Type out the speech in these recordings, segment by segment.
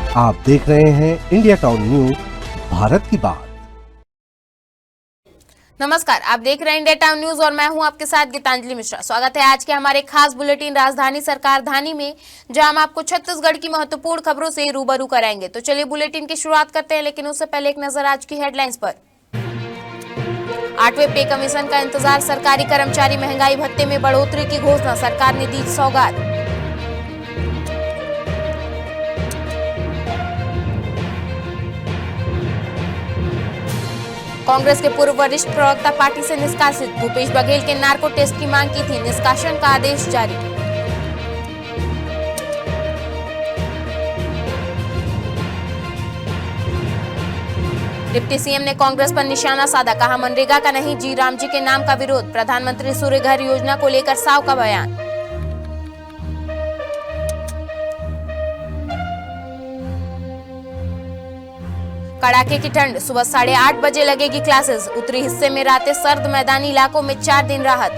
आप देख रहे हैं इंडिया टाउन न्यूज, भारत की बात। नमस्कार, आप देख रहे हैं इंडिया टाउन न्यूज और मैं हूं आपके साथ गीतांजलि मिश्रा। स्वागत है आज के हमारे खास बुलेटिन राजधानी सरकार धानी में, जहां हम आपको छत्तीसगढ़ की महत्वपूर्ण खबरों से रूबरू कराएंगे। तो चलिए बुलेटिन की शुरुआत करते हैं, लेकिन उससे पहले एक नजर आज की हेडलाइंस पर। 8वें पे कमीशन का इंतजार, सरकारी कर्मचारी महंगाई भत्ते में बढ़ोतरी की घोषणा, सरकार ने दी सौगात। कांग्रेस के पूर्व वरिष्ठ प्रवक्ता पार्टी से निष्कासित, भूपेश बघेल के नार्को टेस्ट की मांग की थी, निष्कासन का आदेश जारी। डिप्टी सीएम ने कांग्रेस पर निशाना साधा, कहा मनरेगा का नहीं जी राम जी के नाम का विरोध, प्रधानमंत्री सूर्य घर योजना को लेकर साव का बयान। कड़ाके की ठंड, सुबह 8:30 बजे लगेगी क्लासेस, उत्तरी हिस्से में रातें सर्द, मैदानी इलाकों में 4 दिन राहत।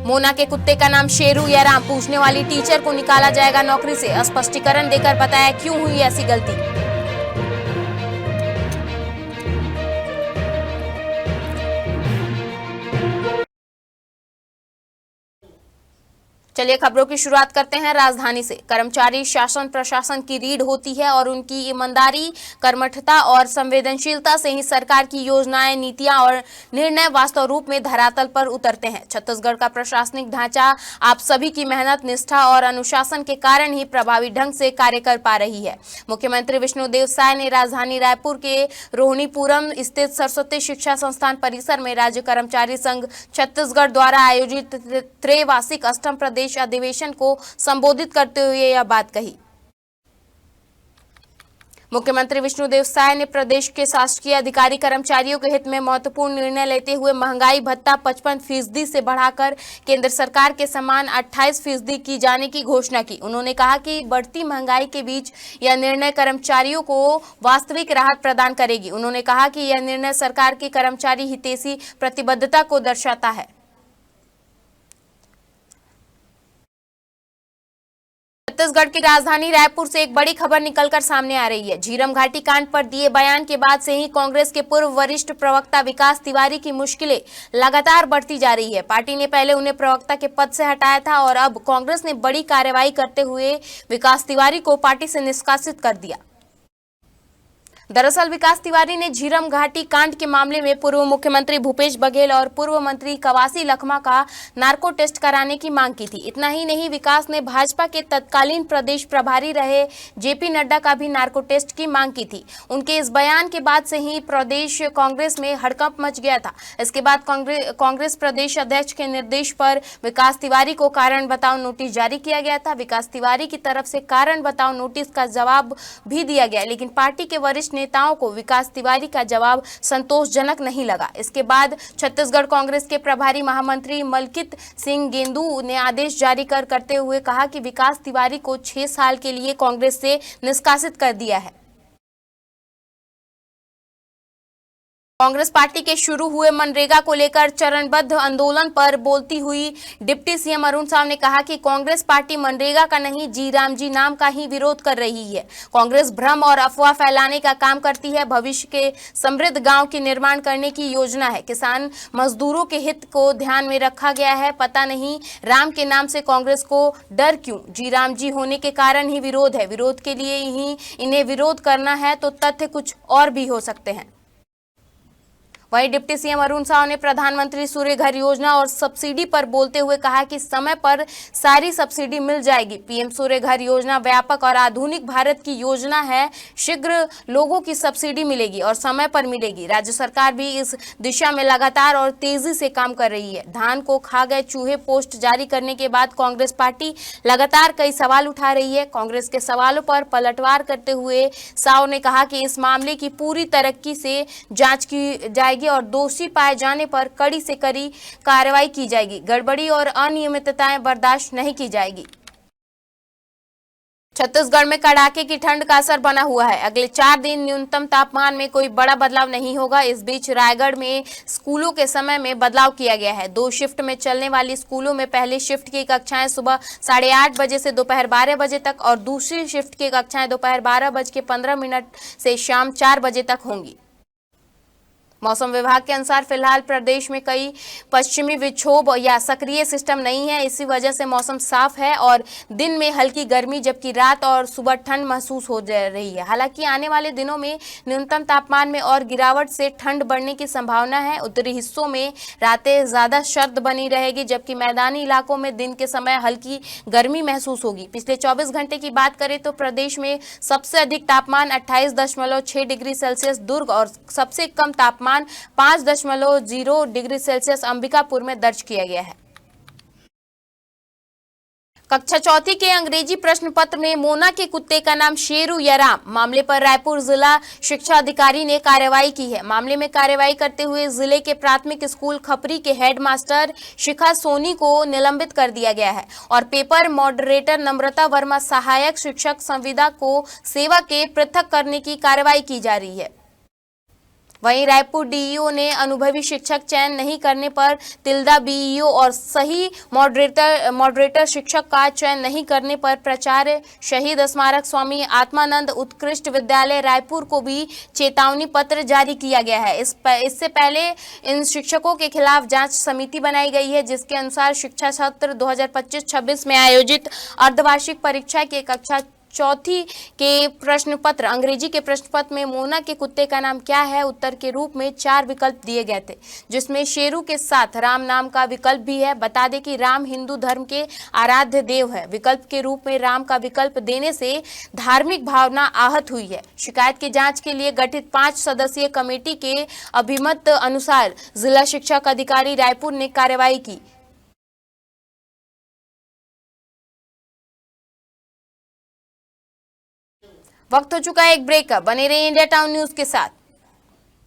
मोना के कुत्ते का नाम शेरू या राम, पूछने वाली टीचर को निकाला जाएगा नौकरी से, स्पष्टीकरण देकर बताया क्यों हुई ऐसी गलती। चलिए खबरों की शुरुआत करते हैं राजधानी से। कर्मचारी शासन प्रशासन की रीढ़ होती है और उनकी ईमानदारी, कर्मठता और संवेदनशीलता से ही सरकार की योजनाएं, नीतियां और निर्णय वास्तव रूप में धरातल पर उतरते हैं। छत्तीसगढ़ का प्रशासनिक ढांचा आप सभी की मेहनत, निष्ठा और अनुशासन के कारण ही प्रभावी ढंग से कार्य कर पा रही है। मुख्यमंत्री विष्णुदेव साय ने राजधानी रायपुर के रोहिणीपुरम स्थित सरस्वती शिक्षा संस्थान परिसर में राज्य कर्मचारी संघ छत्तीसगढ़ द्वारा आयोजित त्रैवार्षिक अष्टम प्रदेश अधिवेशन को संबोधित करते हुए यह बात कही। मुख्यमंत्री विष्णुदेव साय ने प्रदेश के शासकीय अधिकारी कर्मचारियों के हित में महत्वपूर्ण निर्णय लेते हुए महंगाई भत्ता 55% से बढ़ाकर केंद्र सरकार के समान 28% की जाने की घोषणा की। उन्होंने कहा कि बढ़ती महंगाई के बीच यह निर्णय कर्मचारियों को वास्तविक राहत प्रदान करेगी। उन्होंने कहा कि यह निर्णय सरकार की कर्मचारी हितैषी प्रतिबद्धता को दर्शाता है। छत्तीसगढ़ की राजधानी रायपुर से एक बड़ी खबर निकलकर सामने आ रही है। झीरम घाटी कांड पर दिए बयान के बाद से ही कांग्रेस के पूर्व वरिष्ठ प्रवक्ता विकास तिवारी की मुश्किलें लगातार बढ़ती जा रही है। पार्टी ने पहले उन्हें प्रवक्ता के पद से हटाया था और अब कांग्रेस ने बड़ी कार्रवाई करते हुए विकास तिवारी को पार्टी से निष्कासित कर दिया। दरअसल विकास तिवारी ने झीरम घाटी कांड के मामले में पूर्व मुख्यमंत्री भूपेश बघेल और पूर्व मंत्री कवासी लखमा का नार्को टेस्ट कराने की मांग की थी। इतना ही नहीं, विकास ने भाजपा के तत्कालीन प्रदेश प्रभारी रहे जेपी नड्डा का भी नार्को टेस्ट की मांग की थी। उनके इस बयान के बाद से ही प्रदेश कांग्रेस में हड़कंप मच गया था। इसके बाद कांग्रेस प्रदेश अध्यक्ष के निर्देश पर विकास तिवारी को कारण बताओ नोटिस जारी किया गया था। विकास तिवारी की तरफ से कारण बताओ नोटिस का जवाब भी दिया गया, लेकिन पार्टी के वरिष्ठ नेताओं को विकास तिवारी का जवाब संतोषजनक नहीं लगा। इसके बाद छत्तीसगढ़ कांग्रेस के प्रभारी महामंत्री मलकित सिंह गेंदू ने आदेश जारी करते हुए कहा कि विकास तिवारी को 6 साल के लिए कांग्रेस से निष्कासित कर दिया है। कांग्रेस पार्टी के शुरू हुए मनरेगा को लेकर चरणबद्ध आंदोलन पर बोलती हुई डिप्टी सीएम अरुण साव ने कहा कि कांग्रेस पार्टी मनरेगा का नहीं जी राम जी नाम का ही विरोध कर रही है। कांग्रेस भ्रम और अफवाह फैलाने का काम करती है। भविष्य के समृद्ध गांव की निर्माण करने की योजना है। किसान मजदूरों के हित को ध्यान में रखा गया है। पता नहीं राम के नाम से कांग्रेस को डर क्यों? जी राम जी होने के कारण ही विरोध है। विरोध के लिए ही इन्हें विरोध करना है तो तथ्य कुछ और भी हो सकते हैं। वहीं डिप्टी सीएम अरुण साव ने प्रधानमंत्री सूर्य घर योजना और सब्सिडी पर बोलते हुए कहा कि समय पर सारी सब्सिडी मिल जाएगी। पीएम सूर्य घर योजना व्यापक और आधुनिक भारत की योजना है। शीघ्र लोगों की सब्सिडी मिलेगी और समय पर मिलेगी। राज्य सरकार भी इस दिशा में लगातार और तेजी से काम कर रही है। धान को खा गए चूहे पोस्ट जारी करने के बाद कांग्रेस पार्टी लगातार कई सवाल उठा रही है। कांग्रेस के सवालों पर पलटवार करते हुए साव ने कहा कि इस मामले की पूरी तरीके से जांच की जाएगी और दोषी पाए जाने पर कड़ी से कड़ी कार्रवाई की जाएगी। गड़बड़ी और अनियमितताएं बर्दाश्त नहीं की जाएगी। छत्तीसगढ़ में कड़ाके की ठंड का असर बना हुआ है। अगले 4 दिन न्यूनतम तापमान में कोई बड़ा बदलाव नहीं होगा। इस बीच रायगढ़ में स्कूलों के समय में बदलाव किया गया है। 2 शिफ्ट में चलने वाली स्कूलों में पहली शिफ्ट की कक्षाएं सुबह 8:30 बजे से दोपहर 12 बजे तक और दूसरी शिफ्ट की कक्षाएं दोपहर 12:15 से शाम 4 बजे तक होंगी। मौसम विभाग के अनुसार फिलहाल प्रदेश में कई पश्चिमी विक्षोभ या सक्रिय सिस्टम नहीं है। इसी वजह से मौसम साफ है और दिन में हल्की गर्मी जबकि रात और सुबह ठंड महसूस हो रही है। हालांकि आने वाले दिनों में न्यूनतम तापमान में और गिरावट से ठंड बढ़ने की संभावना है। उत्तरी हिस्सों में रातें ज्यादा सर्द बनी रहेगी जबकि मैदानी इलाकों में दिन के समय हल्की गर्मी महसूस होगी। पिछले 24 घंटे की बात करें तो प्रदेश में सबसे अधिक तापमान 28.6 डिग्री सेल्सियस दुर्ग और सबसे कम तापमान 5.0 डिग्री सेल्सियस अंबिकापुर में दर्ज किया गया है। कक्षा 4 के अंग्रेजी प्रश्न पत्र में मोना के कुत्ते का नाम शेरू या राम। मामले पर रायपुर जिला शिक्षा अधिकारी ने कार्रवाई की है। मामले में कार्रवाई करते हुए जिले के प्राथमिक स्कूल खपरी के हेडमास्टर शिखा सोनी को निलंबित कर दिया गया है और पेपर मॉडरेटर नम्रता वर्मा सहायक शिक्षक संविदा को सेवा के पृथक करने की कार्रवाई की जा रही है। वहीं रायपुर डीईओ ने अनुभवी शिक्षक चयन नहीं करने पर तिल्दा बीईओ और सही मॉडरेटर शिक्षक का चयन नहीं करने पर प्राचार्य शहीद स्मारक स्वामी आत्मानंद उत्कृष्ट विद्यालय रायपुर को भी चेतावनी पत्र जारी किया गया है। इससे पहले इन शिक्षकों के खिलाफ जांच समिति बनाई गई है जिसके अनुसार शिक्षा सत्र 2025-26 में आयोजित अर्धवार्षिक परीक्षा के कक्षा 4 के प्रश्न पत्र अंग्रेजी के प्रश्न पत्र में मोना के कुत्ते का नाम क्या है उत्तर के रूप में 4 विकल्प दिए गए थे जिसमें शेरू के साथ राम नाम का विकल्प भी है। बता दें कि राम हिंदू धर्म के आराध्य देव है। विकल्प के रूप में राम का विकल्प देने से धार्मिक भावना आहत हुई है। शिकायत की जांच के लिए गठित 5 सदस्यीय कमेटी के अभिमत अनुसार जिला शिक्षक अधिकारी रायपुर ने कार्रवाई की। वक्त हो चुका है एक ब्रेक का। बने रहिए इंडिया टाउन न्यूज के साथ।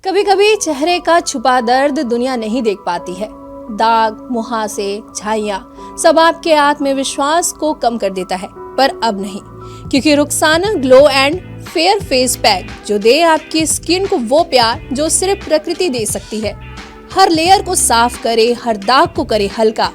कभी कभी चेहरे का छुपा दर्द दुनिया नहीं देख पाती है। दाग, मुहासे, झाइयां सब आपके आत्मविश्वास को कम कर देता है, पर अब नहीं, क्योंकि Rukhsana glow and fair face pack जो दे आपकी स्किन को वो प्यार जो सिर्फ प्रकृति दे सकती है। हर लेयर को साफ करे, हर दाग को करे हल्का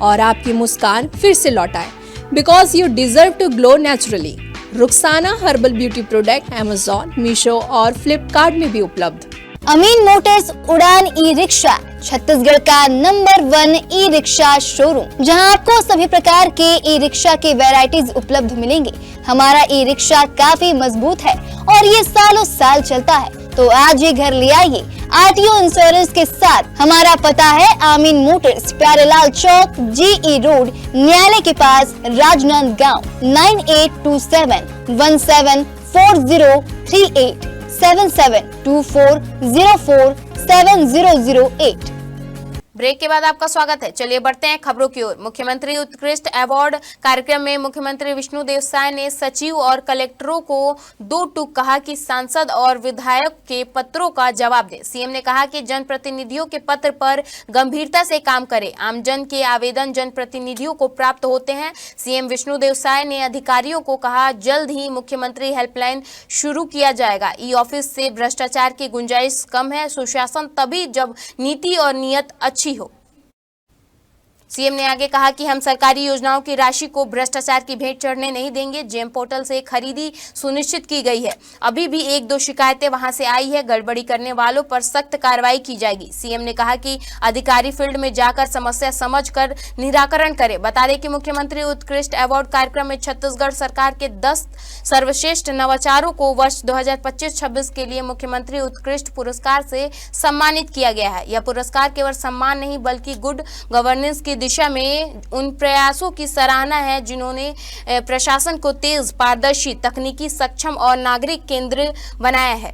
और आपकी मुस्कान फिर से लौटाए। Because you deserve to glow naturally. Rukhsana herbal beauty product Amazon, Meesho और फ्लिपकार्ट में भी उपलब्ध। अमीन मोटर्स उड़ान ई रिक्शा छत्तीसगढ़ का नंबर 1 ई रिक्शा शोरूम, जहां आपको सभी प्रकार के ई रिक्शा के वैरायटीज उपलब्ध मिलेंगे। हमारा ई रिक्शा काफी मजबूत है और ये सालों साल चलता है, तो आज ये घर ले आइए आरटीओ इंश्योरेंस के साथ। हमारा पता है आमीन मोटर्स, प्यारेलाल चौक, जीई रोड, न्यायालय के पास, राजनांदगांव। 9827174038 7724047008। ब्रेक के बाद आपका स्वागत है। चलिए बढ़ते हैं खबरों की ओर। मुख्यमंत्री उत्कृष्ट अवार्ड कार्यक्रम में मुख्यमंत्री विष्णुदेव साय ने सचिव और कलेक्टरों को 2 टूक कहा कि सांसद और विधायक के पत्रों का जवाब दें। सीएम ने कहा कि जनप्रतिनिधियों के पत्र पर गंभीरता से काम करें। आमजन के आवेदन जनप्रतिनिधियों को प्राप्त होते हैं। सीएम विष्णुदेव साय ने अधिकारियों को कहा जल्द ही मुख्यमंत्री हेल्पलाइन शुरू किया जाएगा। ई ऑफिस से भ्रष्टाचार की गुंजाइश कम है। सुशासन तभी जब नीति और नियत अच्छी हो। सीएम ने आगे कहा कि हम सरकारी योजनाओं की राशि को भ्रष्टाचार की भेंट चढ़ने नहीं देंगे। जेम पोर्टल से खरीदी सुनिश्चित की गई है। अभी भी 1-2 शिकायतें वहां से आई है। गड़बड़ी करने वालों पर सख्त कार्रवाई की जाएगी। सीएम ने कहा कि अधिकारी फील्ड में जाकर समस्या समझकर निराकरण करें। बता दें कि मुख्यमंत्री उत्कृष्ट अवार्ड कार्यक्रम में छत्तीसगढ़ सरकार के 10 सर्वश्रेष्ठ नवाचारों को वर्ष 2025-26 के लिए मुख्यमंत्री उत्कृष्ट पुरस्कार से सम्मानित किया गया है। यह पुरस्कार केवल सम्मान नहीं बल्कि गुड गवर्नेंस की दिशा में उन प्रयासों की सराहना है जिन्होंने प्रशासन को तेज, पारदर्शी, तकनीकी सक्षम और नागरिक केंद्र बनाया है।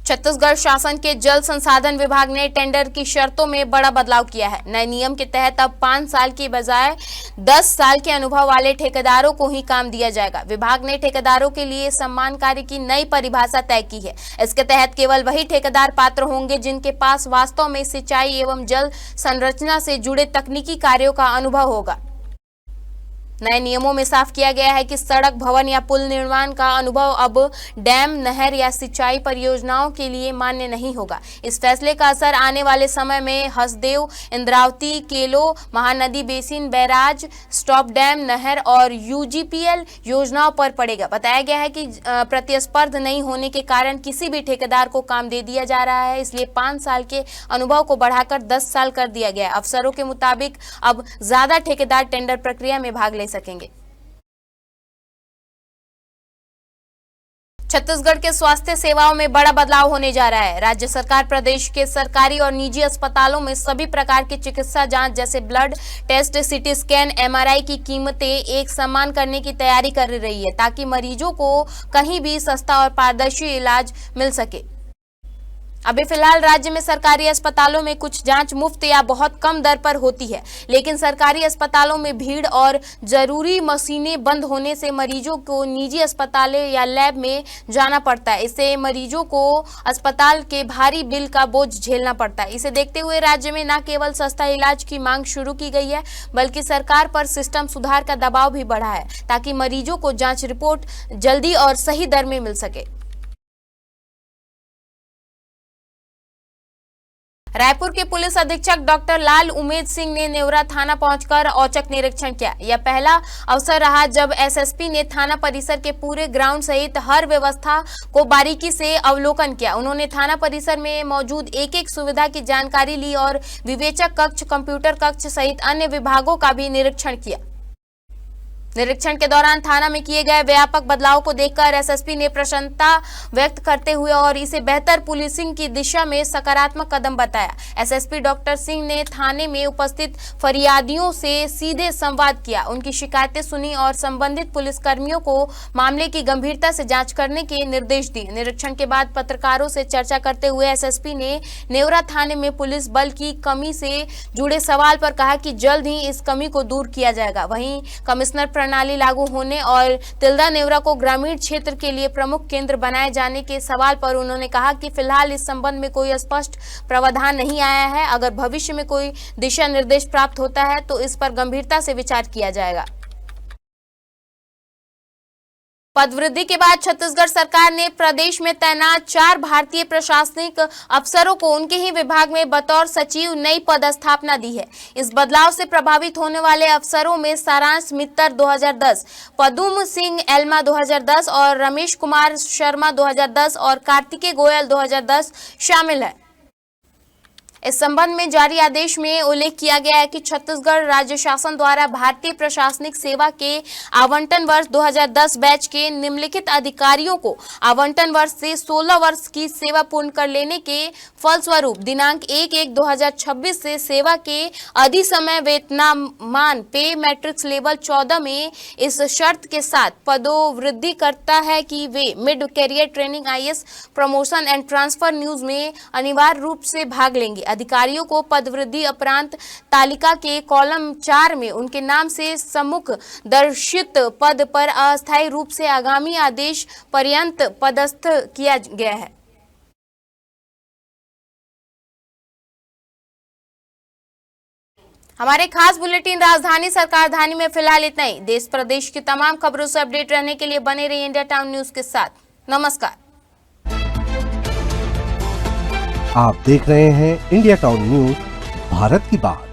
छत्तीसगढ़ शासन के जल संसाधन विभाग ने टेंडर की शर्तों में बड़ा बदलाव किया है। नए नियम के तहत अब 5 साल की बजाय 10 साल के अनुभव वाले ठेकेदारों को ही काम दिया जाएगा। विभाग ने ठेकेदारों के लिए सम्मान कार्य की नई परिभाषा तय की है। इसके तहत केवल वही ठेकेदार पात्र होंगे जिनके पास वास्तव में सिंचाई एवं जल संरचना से जुड़े तकनीकी कार्यों का अनुभव होगा। नए नियमों में साफ किया गया है कि सड़क, भवन या पुल निर्माण का अनुभव अब डैम, नहर या सिंचाई परियोजनाओं के लिए मान्य नहीं होगा। इस फैसले का असर आने वाले समय में Hasdeo, Indravati, Kelo, Mahanadi basin barrage, stop dam, नहर और यूजीपीएल योजनाओं पर पड़ेगा। बताया गया है कि प्रतिस्पर्धा नहीं होने के कारण किसी भी ठेकेदार को काम दे दिया जा रहा है, इसलिए 5 साल के अनुभव को बढ़ाकर 10 साल कर दिया गया है। अफसरों के मुताबिक अब ज्यादा ठेकेदार टेंडर प्रक्रिया में भाग ले सकेंगे। छत्तीसगढ़ के स्वास्थ्य सेवाओं में बड़ा बदलाव होने जा रहा है। राज्य सरकार प्रदेश के सरकारी और निजी अस्पतालों में सभी प्रकार की चिकित्सा जांच जैसे blood test, CT scan, MRI की कीमतें एक समान करने की तैयारी कर रही है ताकि मरीजों को कहीं भी सस्ता और पारदर्शी इलाज मिल सके। अभी फिलहाल राज्य में सरकारी अस्पतालों में कुछ जांच मुफ्त या बहुत कम दर पर होती है, लेकिन सरकारी अस्पतालों में भीड़ और जरूरी मशीनें बंद होने से मरीजों को निजी अस्पतालों या लैब में जाना पड़ता है। इससे मरीजों को अस्पताल के भारी बिल का बोझ झेलना पड़ता है। इसे देखते हुए राज्य में न केवल सस्ता इलाज की मांग शुरू की गई है, बल्कि सरकार पर सिस्टम सुधार का दबाव भी बढ़ा है ताकि मरीजों को जांच रिपोर्ट जल्दी और सही दर में मिल सके। रायपुर के पुलिस अधीक्षक डॉक्टर लाल उमेद सिंह ने नेवरा थाना पहुंचकर औचक निरीक्षण किया। यह पहला अवसर रहा जब एसएसपी ने थाना परिसर के पूरे ग्राउंड सहित हर व्यवस्था को बारीकी से अवलोकन किया। उन्होंने थाना परिसर में मौजूद एक सुविधा की जानकारी ली और विवेचक कक्ष, कंप्यूटर कक्ष सहित अन्य विभागों का भी निरीक्षण किया। निरीक्षण के दौरान थाना में किए गए व्यापक बदलाव को देखकर एसएसपी ने प्रसन्नता व्यक्त करते हुए और इसे बेहतर पुलिसिंग की दिशा में सकारात्मक कदम बताया। एसएसपी डॉक्टर सिंह ने थाने में उपस्थित फरियादियों से सीधे संवाद किया, उनकी शिकायतें सुनी और संबंधित पुलिसकर्मियों को मामले की गंभीरता से जांच करने के निर्देश दिए। निरीक्षण के बाद पत्रकारों से चर्चा करते हुए एसएसपी ने नेवरा थाने में पुलिस बल की कमी से जुड़े सवाल पर कहा कि जल्द ही इस कमी को दूर किया जाएगा। वहीं कमिश्नर प्रणाली लागू होने और तिल्दा नेवरा को ग्रामीण क्षेत्र के लिए प्रमुख केंद्र बनाए जाने के सवाल पर उन्होंने कहा कि फिलहाल इस संबंध में कोई स्पष्ट प्रावधान नहीं आया है। अगर भविष्य में कोई दिशा निर्देश प्राप्त होता है तो इस पर गंभीरता से विचार किया जाएगा। पदवृद्धि के बाद छत्तीसगढ़ सरकार ने प्रदेश में तैनात 4 भारतीय प्रशासनिक अफसरों को उनके ही विभाग में बतौर सचिव नई पदस्थापना दी है। इस बदलाव से प्रभावित होने वाले अफसरों में सारांश मित्तर 2010, पदुम सिंह एल्मा 2010 और रमेश कुमार शर्मा 2010 और कार्तिकेय गोयल 2010 शामिल है। इस संबंध में जारी आदेश में उल्लेख किया गया है कि छत्तीसगढ़ राज्य शासन द्वारा भारतीय प्रशासनिक सेवा के आवंटन वर्ष 2010 बैच के निम्नलिखित अधिकारियों को आवंटन वर्ष से 16 वर्ष की सेवा पूर्ण कर लेने के फलस्वरूप दिनांक 1/1/2026 से सेवा के अधिसमय वेतनमान पे मैट्रिक्स लेवल 14 में इस शर्त के साथ पदोवृद्धि करता है कि वे mid career training, IAS promotion and transfer news में अनिवार्य रूप से भाग लेंगे। अधिकारियों को पदवृद्धि उपरांत तालिका के कॉलम 4 में उनके नाम से सम्मुख दर्शित पद पर अस्थायी रूप से आगामी आदेश पर्यंत पदस्थ किया गया है। हमारे खास बुलेटिन राजधानी सरकार धानी में फिलहाल इतना ही। देश प्रदेश की तमाम खबरों से अपडेट रहने के लिए बने रहिए इंडिया टाउन न्यूज के साथ। नमस्कार। आप देख रहे हैं इंडिया टाउन न्यूज, भारत की बात।